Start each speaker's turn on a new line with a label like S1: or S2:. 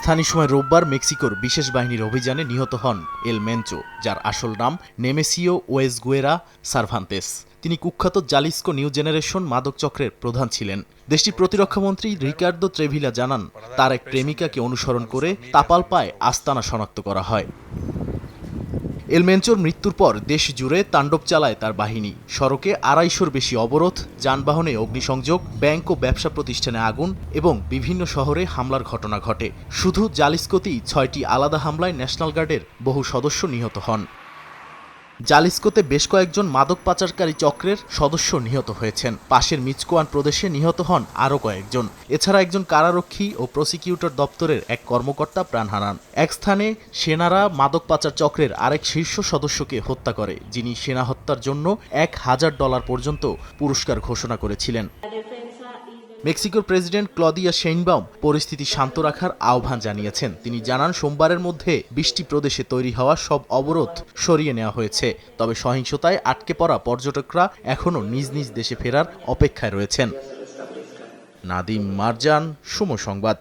S1: স্থানীয় সময় রোববার মেক্সিকোর বিশেষ বাহিনীর অভিযানে নিহত হন এল মেনচো, যার আসল নাম নেমেসিও ওয়েসগুয়েরা সার্ভান্তেস। তিনি কুখ্যাত জালিস্কো নিউ জেনারেশন মাদক চক্রের প্রধান ছিলেন। দেশটির প্রতিরক্ষামন্ত্রী রিকার্দো ত্রেভিলা জানান, তার এক প্রেমিকাকে অনুসরণ করে তাপালপায় আস্তানা শনাক্ত করা হয়। এল মেনচোর মৃত্যুর পর দেশ জুড়ে তাণ্ডব চালায় তার বাহিনী। সড়কে ২৫০'র বেশি অবরোধ, যানবাহনে অগ্নিসংযোগ, ব্যাংক ও ব্যবসা প্রতিষ্ঠানে আগুন এবং বিভিন্ন শহরে হামলার ঘটনা ঘটে। শুধু জালিস্কোতেই ৬টি আলাদা হামলায় ন্যাশনাল গার্ডের বহু সদস্য নিহত হন। জালিস্কোতে বেশ কয়েকজন মাদক পাচারকারী চক্রের সদস্য নিহত হয়েছেন। পাশের মিচকোয়ান প্রদেশে নিহত হন আরও কয়েকজন। এছাড়া একজন কারারক্ষী ও প্রসিকিউটর দপ্তরের এক কর্মকর্তা প্রাণ হারান। এক স্থানে সেনারা মাদক পাচার চক্রের আরেক শীর্ষ সদস্যকে হত্যা করে, যিনি সেনা হত্যার জন্য $১,০০০ পর্যন্ত পুরস্কার ঘোষণা করেছিলেন। মেক্সিকোর প্রেসিডেন্ট ক্লদিয়া শেইনবাউম পরিস্থিতি শান্ত রাখার আহ্বান জানিয়েছেন। তিনি জানান, সোমবারের মধ্যে ২০টি প্রদেশে তৈরি হওয়া সব অবরোধ সরিয়ে নেওয়া হয়েছে। তবে সহিংসতায় আটকে পড়া পর্যটকরা এখনও নিজ নিজ দেশে ফেরার অপেক্ষায় রয়েছেন। নাদিম মারজান, সময় সংবাদ।